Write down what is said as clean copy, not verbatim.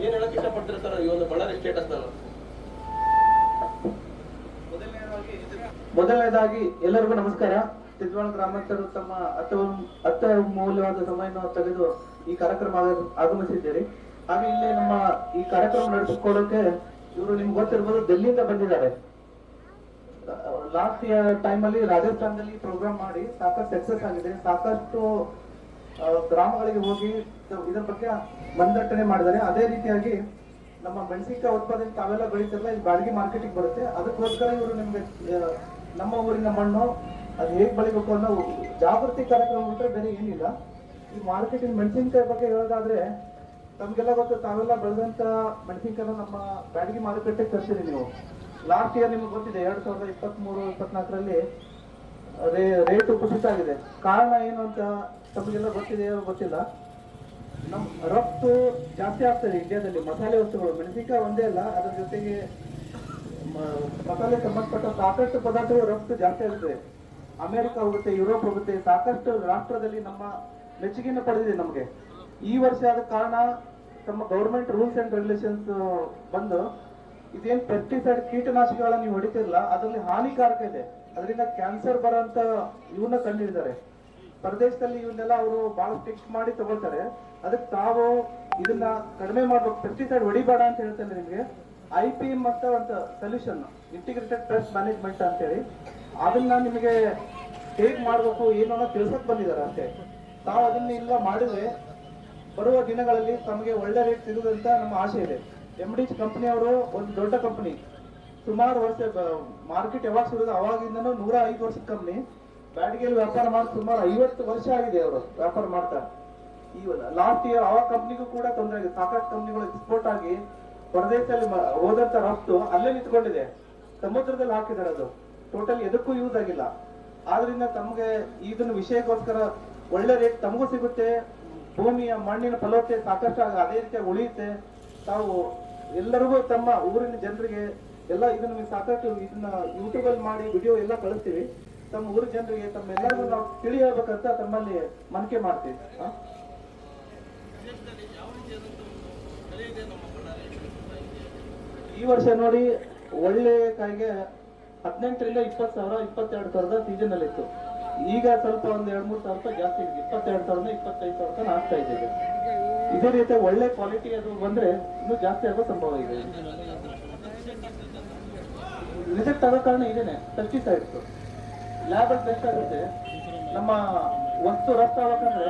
ಏನ್ ಹೇಳಕ್ ಇಷ್ಟಪಡ್ತೀರಾ ಸರ್ ಈ ಒಂದು ಬಳ್ಳಾರಿ ಸ್ಟೇಟಸ್ ನಾನು? ಮೊದಲನೇದಾಗಿ ಎಲ್ಲರಿಗೂ ನಮಸ್ಕಾರ. ತಿದ್ವಾಳ ಗ್ರಾಮಸ್ಥರು ತಮ್ಮ ಅತ್ಯಮೂಲ್ಯವಾದ ಸಮಯವನ್ನು ತೆಗೆದು ಈ ಕಾರ್ಯಕ್ರಮ ಆಗಮಿಸಿದ್ದೀರಿ. ಹಾಗೆ ಇಲ್ಲಿ ನಮ್ಮ ಈ ಕಾರ್ಯಕ್ರಮ ನಡೆಸಿಕೊಳ್ಳೋಕೆ ಇವರು ನಿಮ್ಗೆ ಗೊತ್ತಿರ್ಬೋದು, ಡೆಲ್ಲಿಯಿಂದ ಬಂದಿದ್ದಾರೆ. ಲಾಸ್ಟ್ ಟೈಮ್ ಅಲ್ಲಿ ರಾಜಸ್ಥಾನದಲ್ಲಿ ಪ್ರೋಗ್ರಾಮ್ ಮಾಡಿ ಸಾಕಷ್ಟು ಸಕ್ಸಸ್ ಆಗಿದೆ. ಸಾಕಷ್ಟು ಗ್ರಾಮಗಳಿಗೆ ಹೋಗಿ ಇದರ ಬಗ್ಗೆ ಮಂದಟ್ಟಣೆ ಮಾಡಿದ್ದಾರೆ. ಅದೇ ರೀತಿಯಾಗಿ ನಮ್ಮ ಮೆಣಸಿನಕಾಯಿ ಉತ್ಪಾದನೆ ತಾವೆಲ್ಲ ಬೆಳೀತಿರಲ್ಲ, ಇದು ಬಾಡಿಗೆ ಮಾರ್ಕೆಟಿಗೆ ಬರುತ್ತೆ. ಅದಕ್ಕೋಸ್ಕರ ಇವರು ನಿಮ್ಗೆ ನಮ್ಮ ಊರಿನ ಮಣ್ಣು ಅದು ಹೇಗೆ ಬೆಳಿಬೇಕು ಅನ್ನೋ ಜಾಗೃತಿ ಕಾರ್ಯಕ್ರಮ ಬಿಟ್ಟರೆ ಬೇರೆ ಏನಿಲ್ಲ. ಈ ಮಾರ್ಕೆಟಿಂಗ್ ಮೆಣಸಿನಕಾಯಿ ಬಗ್ಗೆ ಹೇಳೋದಾದ್ರೆ, ತಮ್ಗೆಲ್ಲ ಗೊತ್ತು, ತಾವೆಲ್ಲ ಬೆಳೆದಂತ ಮೆಣಸಿನಕಾಯಿ ನಮ್ಮ ಬ್ಯಾಡಗಿ ಮಾರುಕಟ್ಟೆಗೆ ತರ್ತೀರಿ ನೀವು. ಲಾಸ್ಟ್ ಇಯರ್ ನಿಮ್ಗೆ ಗೊತ್ತಿದೆ, 2023-24ರಲ್ಲಿ ರೇಟು ಕುಸಿತ ಆಗಿದೆ. ಕಾರಣ ಏನು ಅಂತ ತಮಗೆಲ್ಲ ಗೊತ್ತಿದೆ ಗೊತ್ತಿಲ್ಲ. ನಮ್ ರಫ್ತು ಜಾಸ್ತಿ ಆಗ್ತದೆ ಇಂಡಿಯಾದಲ್ಲಿ. ಮಸಾಲೆ ವಸ್ತುಗಳು, ಮೆಣಸಿನಕಾಯಿ ಒಂದೇ ಅಲ್ಲ, ಅದ್ರ ಜೊತೆಗೆ ಮಸಾಲೆ ಸಂಬಂಧಪಟ್ಟ ಸಾಕಷ್ಟು ಪದಾರ್ಥಗಳು ರಫ್ತು ಜಾಸ್ತಿ ಆಗುತ್ತೆ. ಅಮೆರಿಕ ಹೋಗುತ್ತೆ, ಯುರೋಪ್ ಹೋಗುತ್ತೆ. ಸಾಕಷ್ಟು ರಾಷ್ಟ್ರದಲ್ಲಿ ನಮ್ಮ ಮೆಚ್ಚುಗೆಯನ್ನು ಪಡೆದಿದೆ ನಮಗೆ. ಈ ವರ್ಷ ಆದ ಕಾರಣ ತಮ್ಮ ಗೌರ್ಮೆಂಟ್ ರೂಲ್ಸ್ ಅಂಡ್ ರೆಗ್ಯುಲೇಷನ್ಸ್ ಬಂದು ಇದೇನ್ ಪೆಸ್ಟಿಸೈಡ್ ಕೀಟನಾಶಕಗಳನ್ನ ನೀವು ಹೊಡಿತಿರಲ್ಲ, ಅದರಲ್ಲಿ ಹಾನಿಕಾರಕ ಇದೆ, ಅದರಿಂದ ಕ್ಯಾನ್ಸರ್ ಬರೋಂತ ಇವನ್ನ ಕಂಡಿದ್ದಾರೆ. ಪ್ರದೇಶದಲ್ಲಿ ಇವನ್ನೆಲ್ಲ ಅವರು ಬಹಳ ಸ್ಟ್ರಿಕ್ಟ್ ಮಾಡಿ ತಗೊಳ್ತಾರೆ. ಅದಕ್ಕೆ ತಾವು ಇದನ್ನ ಕಡಿಮೆ ಮಾಡ್ಬೇಕು, ಪೆಸ್ಟಿಸೈಡ್ ಹೊಡಿಬೇಡ ಅಂತ ಹೇಳ್ತೇನೆ ನಿಮ್ಗೆ. IPM ಅಂತ ಒಂದು ಸೊಲ್ಯೂಷನ್, ಇಂಟಿಗ್ರೇಟೆಡ್ ಪೆಸ್ಟ್ ಮ್ಯಾನೇಜ್ಮೆಂಟ್ ಅಂತೇಳಿ, ಅದನ್ನ ನಿಮಗೆ ಹೇಗ್ ಮಾಡ್ಬೇಕು ಏನು ಅನ್ನೋ ತಿಳ್ಸಕ್ ಬಂದಿದ್ದಾರೆ ಅಷ್ಟೇ. ತಾವು ಅದನ್ನ ಇಲ್ಲ ಮಾಡಿದ್ರೆ ಬರುವ ದಿನಗಳಲ್ಲಿ ತಮಗೆ ಒಳ್ಳೆ ರೇಟ್ ಸಿಗುದಂತ ನಮ್ಮ ಆಸೆ ಇದೆ. MDH ಕಂಪನಿ ಅವರು ಒಂದು ದೊಡ್ಡ ಕಂಪನಿ, ಸುಮಾರು ವರ್ಷ ಮಾರ್ಕೆಟ್ ಯಾವಾಗ ಸಿಗೋದು ಅವಾಗಿಂದನೂ 105 ವರ್ಷದ ಕಂಪನಿ. ಬ್ಯಾಡಗಿಯಲ್ಲಿ ವ್ಯಾಪಾರ ಮಾಡಿ ಸುಮಾರು 50 ವರ್ಷ ಆಗಿದೆ ಅವರು ವ್ಯಾಪಾರ ಮಾಡ್ತಾರೆ. ಈ ಲಾಸ್ಟ್ ಇಯರ್ ಅವಾಗ ಕಂಪ್ನಿಗೂ ಕೂಡ ತೊಂದರೆ ಆಗಿದೆ. ಸಾಕಷ್ಟು ಕಂಪ್ನಿಗಳು ಎಕ್ಸ್ಪೋರ್ಟ್ ಆಗಿ ಹೊರದೇಶದಲ್ಲಿ ಹೋದಂತ ರಫ್ತು ಅಲ್ಲೇ ನಿಂತ್ಕೊಂಡಿದೆ, ಸಮುದ್ರದಲ್ಲಿ ಹಾಕಿದ್ದಾರೆ. ಅದು ಟೋಟಲ್ ಎದಕ್ಕೂ ಯೂಸ್ ಆಗಿಲ್ಲ. ಆದ್ರಿಂದ ತಮಗೆ ಇದನ್ನ ವಿಷಯಕ್ಕೋಸ್ಕರ ಒಳ್ಳೆ ರೇಟ್ ತಮಗೂ ಸಿಗುತ್ತೆ, ಭೂಮಿಯ ಮಣ್ಣಿನ ಫಲವತ್ತತೆ ಸಾಕಷ್ಟು ಅದೇ ರೀತಿಯಾಗಿ ಉಳಿಯುತ್ತೆ. ತಾವು ಎಲ್ಲರಿಗೂ ತಮ್ಮ ಊರಿನ ಜನರಿಗೆ ಎಲ್ಲ ಇದನ್ನ ಸಾಕಷ್ಟು ಇದನ್ನ ಯೂಟ್ಯೂಬ್ ಅಲ್ಲಿ ಮಾಡಿ ವಿಡಿಯೋ ಎಲ್ಲ ಕಳಿಸ್ತೀವಿ. ತಮ್ಮ ಊರ ಜನರಿಗೆ ತಮ್ಮೆಲ್ಲರಿಗೂ ನಾವು ತಿಳಿಯಬೇಕಂತ ತಮ್ಮಲ್ಲಿ ಮನಕೆ ಮಾಡ್ತೀವಿ. ಈ ವರ್ಷ ನೋಡಿ ಒಳ್ಳೆ ಕಾಯಿಗೆ 18ರಿಂದ 20 ಸಾವಿರ 22 ಸಾವಿರದ ಸೀಸನ್ ಅಲ್ಲಿ ಇತ್ತು. ಈಗ ಸ್ವಲ್ಪ ಒಂದು 2-3 ಸಾವಿರ ರೂಪಾಯಿ ಜಾಸ್ತಿ ಇದೆ. 22,000 25,000 ತನಕ ಆಗ್ತಾ ಇದೆ. ಇದೇ ರೀತಿ ಒಳ್ಳೆ ಕ್ವಾಲಿಟಿ ಅದು ಬಂದ್ರೆ ಇನ್ನೂ ಜಾಸ್ತಿ ಆಗೋ ಸಂಭವ ಇದೆ. ರಿಜೆಕ್ಟ್ ಆಗೋ ಕಾರಣ ಇದೇನೆ, ಪೆಸ್ಟಿಸೈಡ್ಸ್ ಲ್ಯಾಬ್ ಅಲ್ಲಿ ಟೆಸ್ಟ್ ಆಗುತ್ತೆ. ನಮ್ಮ ವಸ್ತು ರಫ್ತು ಆಗ್ಬೇಕಂದ್ರೆ